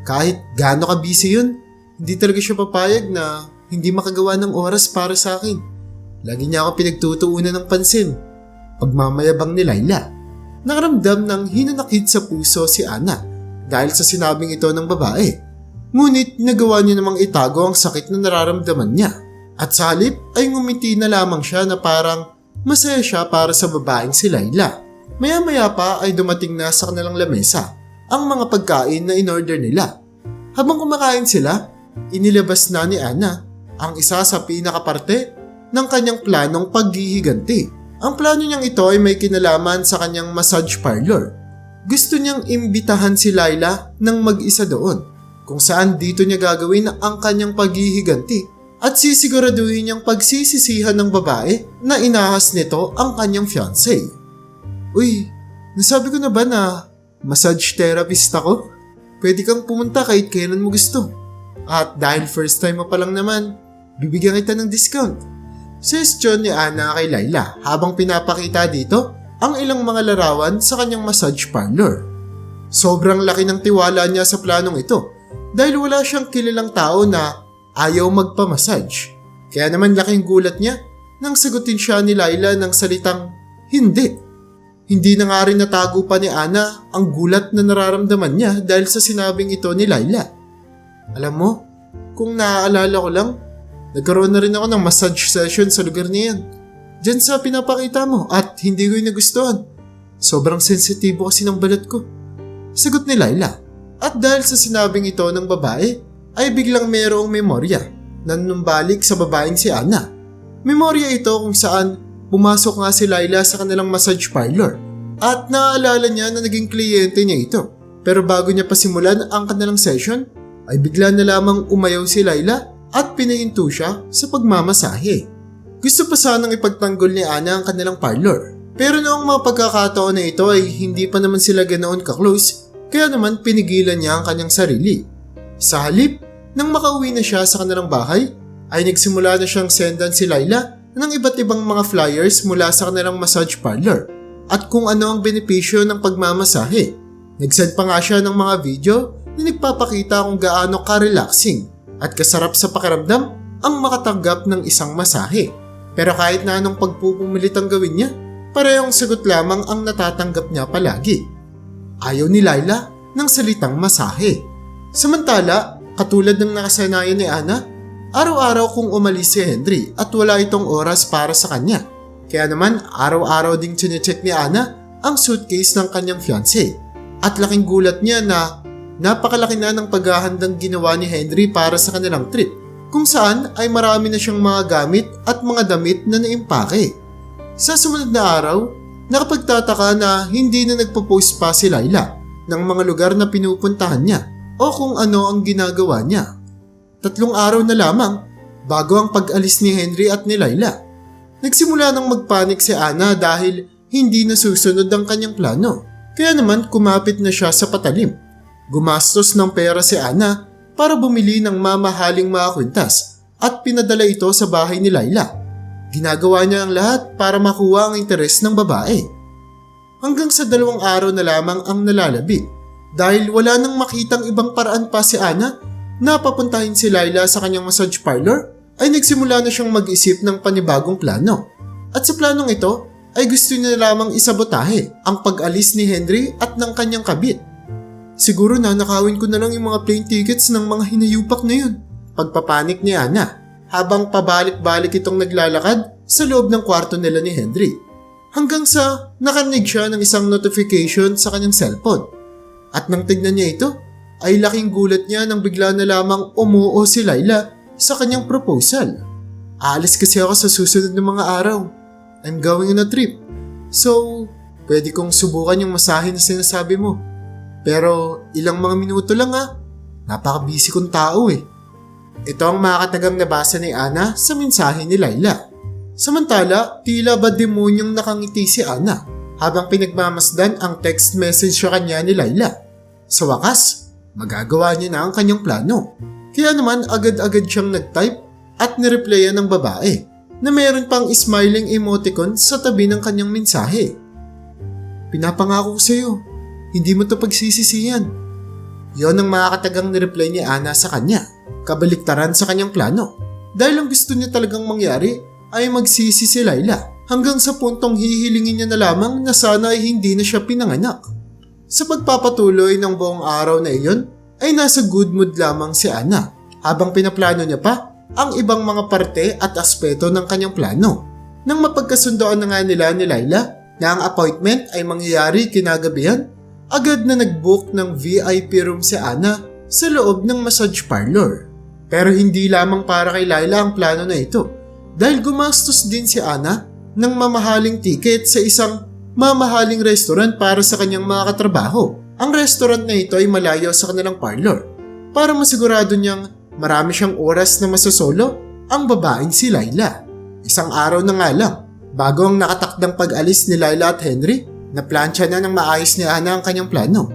Kahit gaano ka busy yun, hindi talaga siya papayag na hindi makagawa ng oras para sa akin. Lagi niya ako pinagtutuunan ng pansin. Pagmamayabang ni Layla. Nakaramdam ng hinanakit sa puso si Ana dahil sa sinabing ito ng babae. Ngunit nagawa niya namang itago ang sakit na nararamdaman niya. At sa halip ay ngumiti na lamang siya na parang masaya siya para sa babaeng si Layla. Maya-maya pa ay dumating na sa kanilang lamesa ang mga pagkain na in-order nila. Habang kumakain sila, inilabas na ni Ana ang isa sa pinakaparte ng kanyang planong paghihiganti. Ang plano niyang ito ay may kinalaman sa kanyang massage parlor. Gusto niyang imbitahan si Layla ng mag-isa doon kung saan dito niya gagawin ang kanyang paghihiganti at sisiguraduhin niyang pagsisisihan ng babae na inahas nito ang kanyang fiancé. Uy, nasabi ko na ba na massage therapist ako? pwede kang pumunta kahit kailan mo gusto. At dahil first time mo pa lang naman, bibigyan kita ng discount. Suggestion ni Ana kay Laila habang pinapakita dito ang ilang mga larawan sa kanyang massage parlor. Sobrang laki ng tiwala niya sa planong ito dahil wala siyang kilalang tao na ayaw magpamassage. Kaya naman laking gulat niya nang sagutin siya ni Laila ng salitang hindi. Hindi na nga rin natago pa ni Ana ang gulat na nararamdaman niya dahil sa sinabing ito ni Laila. Alam mo, kung naaalala ko lang, nagkaroon na rin ako ng massage session sa lugar niyan. Diyan sa pinapakita mo at hindi ko yung nagustuhan. Sobrang sensitibo kasi ng balat ko. Sagot ni Laila. At dahil sa sinabing ito ng babae, ay biglang mayroong memorya na numbalik sa babaeng si Ana. Memorya ito kung saan pumasok nga si Laila sa kanilang massage parlor at naaalala niya na naging kliyente niya ito. Pero bago niya pasimulan ang kanilang session, ay bigla na lamang umayaw si Laila at pinahinto siya sa pagmamasahe. Gusto pa sanang ipagtanggol ni Ana ang kanilang parlor. Pero noong mga pagkakataon na ito ay hindi pa naman sila ganoon ka-close, kaya naman pinigilan niya ang kanyang sarili. Sa halip, nang makauwi na siya sa kanilang bahay, ay nagsimula na siyang sendan si Laila ng iba't ibang mga flyers mula sa kanilang massage parlor at kung ano ang benepisyo ng pagmamasahe. Nagsend pa nga siya ng mga video na nagpapakita kung gaano ka-relaxing at kasarap sa pakiramdam ang makatanggap ng isang masahe. Pero kahit na anong pagpupumilit ang gawin niya, parehong sagot lamang ang natatanggap niya palagi. Ayaw ni Laila ng salitang masahe. Samantala, katulad ng nakasanayan ni Ana, araw-araw kung umalis si Henry at wala itong oras para sa kanya. Kaya naman araw-araw ding chinecheck ni Ana ang suitcase ng kanyang fiancé. At laking gulat niya na napakalaki na ng paghahandang ginawa ni Henry para sa kanilang trip, kung saan ay marami na siyang mga gamit at mga damit na naimpake. Sa sumunod na araw, nakapagtataka na hindi na nagpo-post pa si Laila ng mga lugar na pinupuntahan niya o kung ano ang ginagawa niya. 3 araw na lamang bago ang pag-alis ni Henry at ni Laila. Nagsimula nang magpanik si Ana dahil hindi nasusunod ang kanyang plano. Kaya naman kumapit na siya sa patalim. Gumastos ng pera si Ana para bumili ng mamahaling mga kwintas at pinadala ito sa bahay ni Laila. Ginagawa niya ang lahat para makuha ang interes ng babae. Hanggang sa 2 araw na lamang ang nalalabi dahil wala nang makitang ibang paraan pa si Ana na papuntahin si Laila sa kanyang massage parlor, ay nagsimula na siyang mag-isip ng panibagong plano. At sa planong ito ay gusto niya lamang isabotahe ang pag-alis ni Henry at ng kanyang kabit. Siguro nanakawin ko na lang yung mga plane tickets ng mga hinayupak na yun. Pagpapanik ni Ana habang pabalik-balik itong naglalakad sa loob ng kwarto nila ni Henry. Hanggang sa nakarinig siya ng isang notification sa kanyang cellphone. At nang tignan niya ito, ay laking gulat niya nang bigla na lamang umuo si Laila sa kanyang proposal. Aalis kasi ako sa susunod ng mga araw. I'm going on a trip. So, pwede kong subukan yung masahe na sinasabi mo. Pero ilang mga minuto lang ha. Napaka-busy kong tao eh. Ito ang makatagang nabasa ni Ana sa mensahe ni Laila. Samantala, tila ba demonyong nakangiti si Ana habang pinagmamasdan ang text message sa kanya ni Laila. Sa wakas, magagawa niya na ang kanyang plano. Kaya naman agad-agad siyang nag-type at nireplyan ng babae na mayroon pang smiling emoticon sa tabi ng kanyang mensahe. Pinapangako ko sa'yo, hindi mo to pagsisisihan. Yon ang makakatagang nireply ni Ana sa kanya, kabaliktaran sa kanyang plano. Dahil ang gusto niya talagang mangyari ay magsisi si Laila hanggang sa puntong hihilingin niya na lamang na sana ay hindi na siya pinanganak. Sa pagpapatuloy ng buong araw na iyon ay nasa good mood lamang si Ana habang pinaplano niya pa ang ibang mga parte at aspeto ng kanyang plano. Nang mapagkasundoan na nga nila ni Laila na ang appointment ay mangyayari kinagabihan, agad na nag-book ng VIP room si Ana sa loob ng massage parlor. Pero hindi lamang para kay Laila ang plano na ito dahil gumastos din si Ana ng mamahaling ticket sa isang mamahaling restaurant para sa kanyang mga katrabaho. Ang restaurant na ito ay malayo sa kanilang parlor para masigurado niyang marami siyang oras na masasolo ang babaeng si Laila. Isang araw na nga lang, bago ang nakatakdang pag-alis ni Laila at Henry, naplansya na ng maayos ni Ana ang kanyang plano.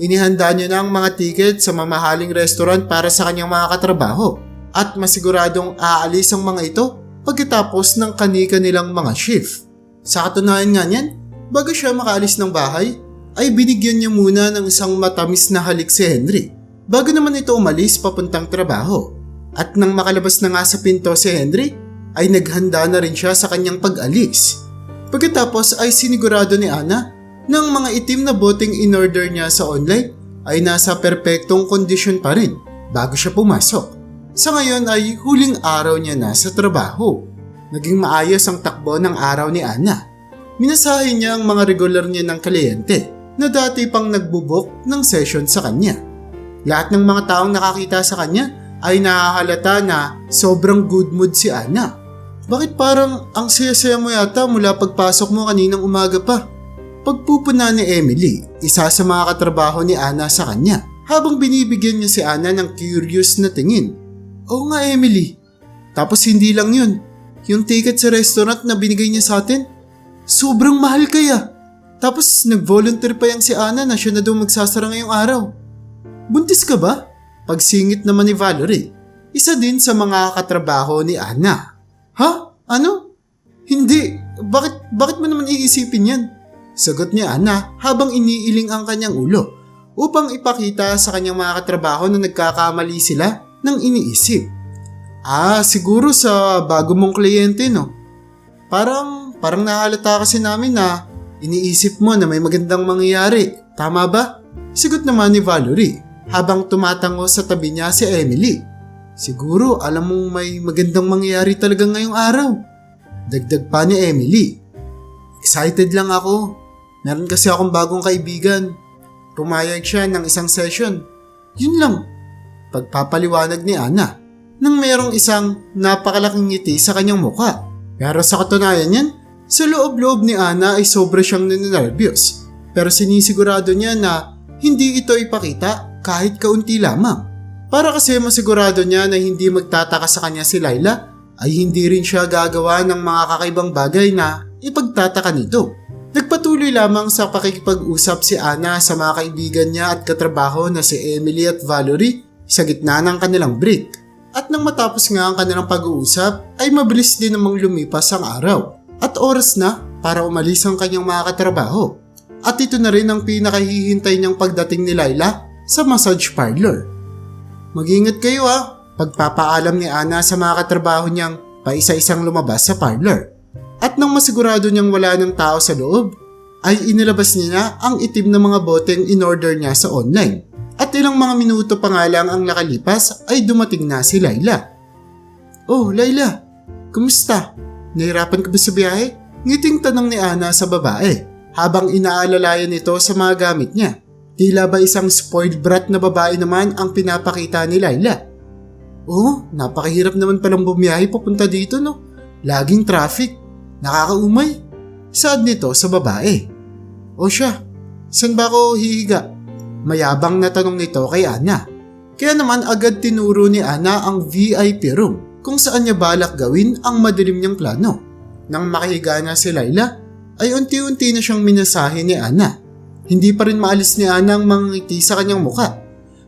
Inihanda niya na ang mga ticket sa mamahaling restaurant para sa kanyang mga katrabaho at masiguradong aalis ang mga ito pagkatapos ng kani-kanilang mga shift. Sa katunayan nga niyan, bago siya makaalis ng bahay, ay binigyan niya muna ng isang matamis na halik si Henry bago naman ito umalis papuntang trabaho. At nang makalabas na nga sa pinto si Henry, ay naghanda na rin siya sa kanyang pag-alis. Pagkatapos ay sinigurado ni Ana na ang mga itim na boteng in-order niya sa online ay nasa perpektong kondisyon pa rin bago siya pumasok. Sa ngayon ay huling araw niya na sa trabaho. Naging maayos ang takbo ng araw ni Ana. Minasahe niya ang mga regular niya ng kliyente na dati pang nagbubok ng session sa kanya. Lahat ng mga taong nakakita sa kanya ay nahahalata na sobrang good mood si Ana. Bakit parang ang saya-saya mo yata mula pagpasok mo kaninang umaga pa? Pagpupuna ni Emily, isa sa mga katrabaho ni Ana sa kanya, habang binibigyan niya si Ana ng curious na tingin. Oo nga Emily. Tapos hindi lang yun. Yung ticket sa restaurant na binigay niya sa atin, sobrang mahal kaya. Tapos nag-volunteer pa yang si Ana na siya na daw magsasara ngayong araw. Buntis ka ba? Pagsingit naman ni Valerie, isa din sa mga katrabaho ni Ana. Ha? Ano? Hindi. Bakit mo naman iisipin yan? Sagot ni Ana habang iniiling ang kanyang ulo upang ipakita sa kanyang mga katrabaho na nagkakamali sila ng iniisip. Siguro sa bago mong kliyente no? Parang nahalata kasi namin na iniisip mo na may magandang mangyayari. Tama ba? Sagot naman ni Valerie habang tumatango sa tabi niya si Emily. Siguro alam mong may magandang mangyayari talaga ngayong araw. Dagdag pa ni Emily. Excited lang ako. Meron kasi akong bagong kaibigan. Pumayag siya ng isang session. Yun lang. Pagpapaliwanag ni Ana nang mayroong isang napakalaking ngiti sa kanyang mukha. Pero sa katunayan yan, sa loob-loob ni Ana ay sobra siyang ninenervyos. Pero sinisigurado niya na hindi ito ipakita kahit kaunti lamang. Para kasi masigurado niya na hindi magtataka sa kanya si Laila, ay hindi rin siya gagawa ng mga kakaibang bagay na ipagtataka nito. Nagpatuloy lamang sa pakikipag-usap si Ana sa mga kaibigan niya at katrabaho na si Emily at Valerie sa gitna ng kanilang break. At nang matapos nga ang kanilang pag-uusap ay mabilis din namang lumipas ang araw at oras na para umalis ang kanyang mga katrabaho. At ito na rin ang pinakahihintay niyang pagdating ni Laila sa massage parlor. Mag-ingat kayo pagpapaalam ni Ana sa mga katrabaho niyang paisa-isang lumabas sa parlor. At nang masigurado niyang wala ng tao sa loob, ay inilabas niya ang itim na mga boteng in-order niya sa online. At ilang mga minuto pa nga lang ang nakalipas ay dumating na si Laila. Oh, Laila, kumusta? Nahirapan ka ba sa biyahe? Ngiting tanong ni Ana sa babae habang inaalalayan ito sa mga gamit niya. Tila ba isang spoiled brat na babae naman ang pinapakita ni Laila. Oh, napakahirap naman palang bumiyahe papunta dito no. Laging traffic. Nakakaumay. Sad nito sa babae. O siya, saan ba ako hihiga? Mayabang na tanong nito kay Ana. Kaya naman agad tinuro ni Ana ang VIP room kung saan niya balak gawin ang madilim niyang plano. Nang makahiga na si Laila, ay unti-unti na siyang minasahe ni Ana. Hindi pa rin maalis ni Ana ang mga ngiti sa kanyang muka.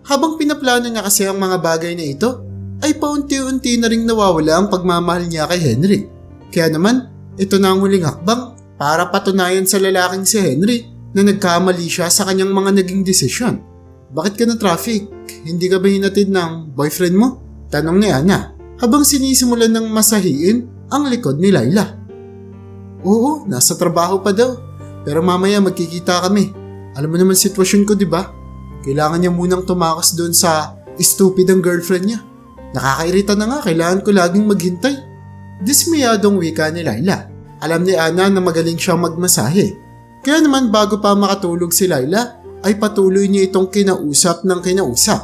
Habang pinaplano niya kasi ang mga bagay na ito, ay paunti-unti na ring nawawala ang pagmamahal niya kay Henry. Kaya naman, ito na ang huling hakbang para patunayan sa lalaking si Henry na nagkamali siya sa kanyang mga naging desisyon. Bakit ka na traffic? Hindi ka ba hinatid ng boyfriend mo? Tanong ni Ana habang sinisimulan ng masahiin ang likod ni Laila. Oo, nasa trabaho pa daw. Pero mamaya magkikita kami. Alam mo naman sitwasyon ko, di ba? Kailangan niya munang tumakas doon sa stupid ang girlfriend niya. Nakakairita na nga, kailangan ko laging maghintay. Dismayadong wika ni Laila. Alam ni Ana na magaling siyang magmasahe. Kaya naman bago pa makatulog si Laila, ay patuloy niya itong kinausap ng kinausap.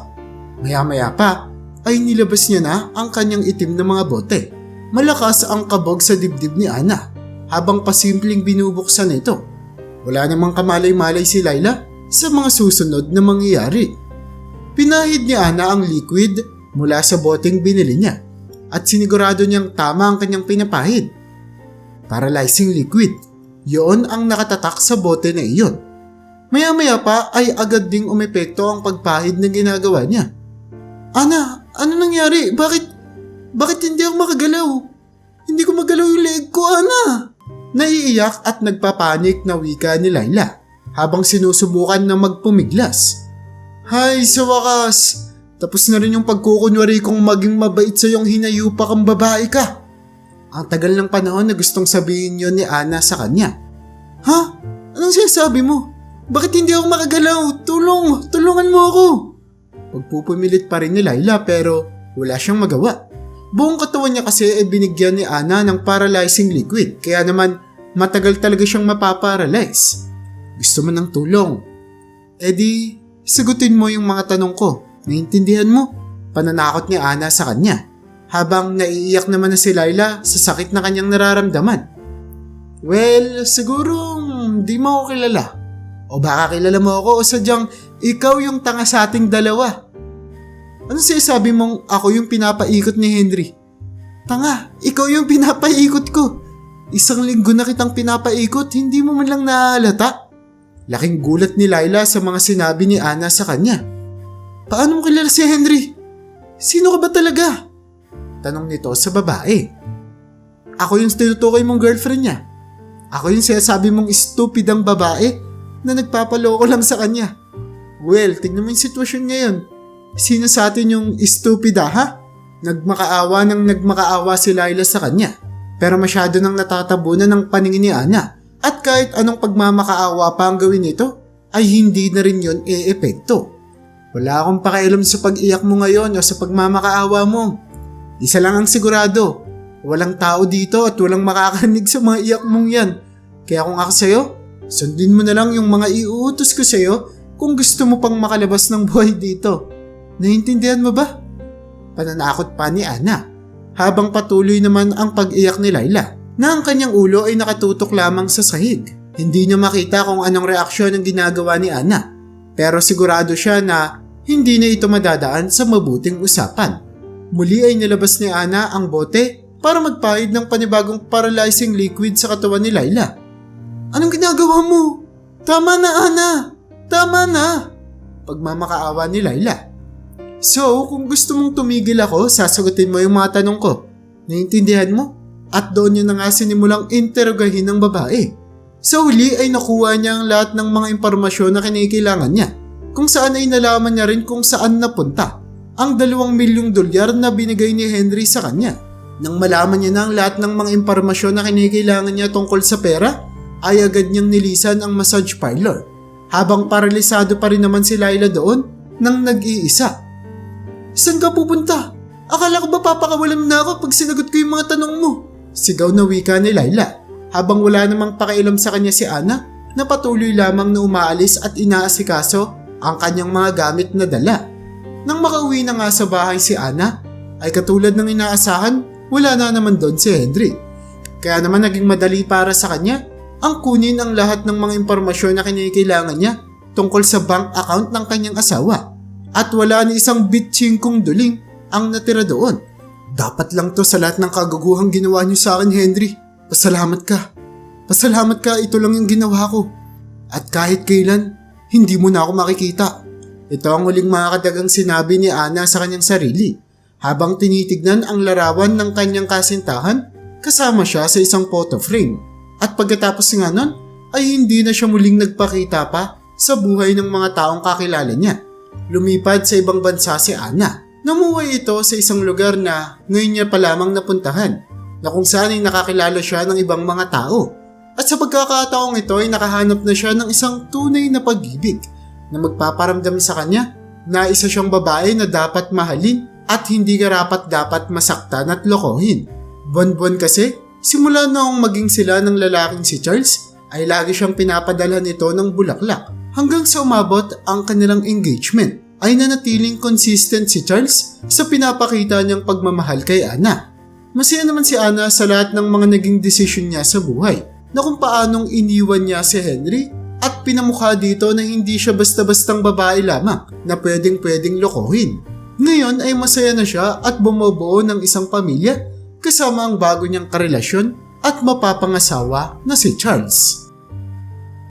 Maya-maya pa, ay nilabas niya na ang kanyang itim na mga bote. Malakas ang kabog sa dibdib ni Ana, habang pasimpleng binubuksan ito. Wala namang kamalay-malay si Laila sa mga susunod na mangyayari. Pinahid ni Ana ang liquid mula sa boteng binili niya at sinigurado niyang tama ang kanyang pinapahid. Paralyzing liquid, yun ang nakatatak sa bote na iyon. Maya-maya pa ay agad ding umepekto ang pagpahid na ginagawa niya. Ana, ano nangyari? Bakit hindi ako makagalaw? Hindi ko magalaw yung leeg ko, Ana! Naiiyak at nagpapanik na wika ni Layla habang sinusubukan na magpumiglas. Hay, sa wakas! Tapos na rin yung pagkukunwari kong maging mabait sa iyong hinayupa kang babae ka. Ang tagal ng panahon na gustong sabihin yon ni Ana sa kanya. Ha? Anong sinasabi mo? Bakit hindi ako makagalaw? Tulungan mo ako! Pagpupumilit pa rin ni Layla pero wala siyang magawa. Buong katawan niya kasi ay binigyan ni Ana ng paralyzing liquid kaya naman matagal talaga siyang mapaparalyze. Gusto mo ng tulong? E di, sagutin mo yung mga tanong ko. Naiintindihan mo? Pananakot ni Ana sa kanya habang naiiyak naman na si Layla sa sakit na kanyang nararamdaman. Well, siguro di mo ako kilala. O baka kilala mo ako o sadyang ikaw yung tanga sa ating dalawa. Ano sinasabi mong ako yung pinapaikot ni Henry? Tanga, ikaw yung pinapaikot ko. Isang linggo na kitang pinapaikot, hindi mo man lang nahalata. Laking gulat ni Layla sa mga sinabi ni Ana sa kanya. Paano mo kilala si Henry? Sino ka ba talaga? Tanong nito sa babae. Ako yung tinutukoy mong girlfriend niya. Ako yung sinasabi mong stupidang babae na nagpapaloko lang sa kanya. Well, tignan mo yung sitwasyon ngayon. Sino sa atin yung stupida, ha? Nagmakaawa si Layla sa kanya. Pero masyado nang natatabunan ng paningin ni Ana. At kahit anong pagmamakaawa pa ang gawin nito, ay hindi na rin yun e-epekto. Wala akong pakialam sa pag-iyak mo ngayon o sa pagmamakaawa mo. Isa lang ang sigurado. Walang tao dito at walang makakarinig sa mga iyak mong yan. Kaya kung ako sa'yo, sundin mo na lang yung mga iuutos ko sa'yo kung gusto mo pang makalabas ng buhay dito. Naiintindihan mo ba? Pananakot pa ni Ana habang patuloy naman ang pag-iyak ni Layla na ang kanyang ulo ay nakatutok lamang sa sahig. Hindi niya makita kung anong reaksyon ang ginagawa ni Ana pero sigurado siya na hindi na ito madadaan sa mabuting usapan. Muli ay nilabas ni Ana ang bote para magpahid ng panibagong paralyzing liquid sa katawan ni Layla. Anong ginagawa mo? Tama na, Ana! Tama na! Pagmamakaawa ni Layla. So, kung gusto mong tumigil ako, sasagutin mo yung mga tanong ko. Naiintindihan mo? At doon niya na nga sinimulang interogahin ng babae. Sa huli ay nakuha niya ang lahat ng mga impormasyon na kinikailangan niya. Kung saan ay nalaman niya rin kung saan napunta ang 2 milyong dolyar na binigay ni Henry sa kanya. Nang malaman niya na ang lahat ng mga impormasyon na kinikailangan niya tungkol sa pera, ay agad niyang nilisan ang massage parlor. Habang paralisado pa rin naman si Layla doon nang nag-iisa. Saan ka pupunta? Akala ko ba papakawalan na ako pag sinagot ko yung mga tanong mo? Sigaw na wika ni Layla habang wala namang pakialam sa kanya si Ana na patuloy lamang na umaalis at inaasikaso ang kanyang mga gamit na dala. Nang makauwi na nga sa bahay si Ana ay katulad ng inaasahan wala na naman doon si Henry. Kaya naman naging madali para sa kanya ang kunin ang lahat ng mga impormasyon na kinikailangan niya tungkol sa bank account ng kanyang asawa. At wala ni isang bitching kong duling ang natira doon. Dapat lang to sa lahat ng kagaguhang ginawa niyo sa akin, Henry. Pasalamat ka. Pasalamat ka, ito lang yung ginawa ko. At kahit kailan, hindi mo na ako makikita. Ito ang huling mga kadagang sinabi ni Ana sa kanyang sarili habang tinitignan ang larawan ng kanyang kasintahan kasama siya sa isang photo frame. At pagkatapos nga nun, ay hindi na siya muling nagpakita pa sa buhay ng mga taong kakilala niya. Lumipad sa ibang bansa si Ana. Namuhay ito sa isang lugar na ngayon niya pa lamang napuntahan na kung saan ay nakakilala siya ng ibang mga tao. At sa pagkakataong ito ay nakahanap na siya ng isang tunay na pag-ibig na magpaparamdam sa kanya na isa siyang babae na dapat mahalin at hindi karapat-dapat masaktan at lokohin. Buwan-buwan kasi, simula noong maging sila ng lalaking si Charles, ay lagi siyang pinapadalhan ito ng bulaklak. Hanggang sa umabot ang kanilang engagement, ay nanatiling consistent si Charles sa pinapakita niyang pagmamahal kay Ana. Masaya naman si Ana sa lahat ng mga naging desisyon niya sa buhay, na kung paanong iniwan niya si Henry at pinamukha dito na hindi siya basta-bastang babae lamang na pwedeng lokohin. Ngayon ay masaya na siya at bumubuo ng isang pamilya kasama ang bago niyang karelasyon at mapapangasawa na si Charles.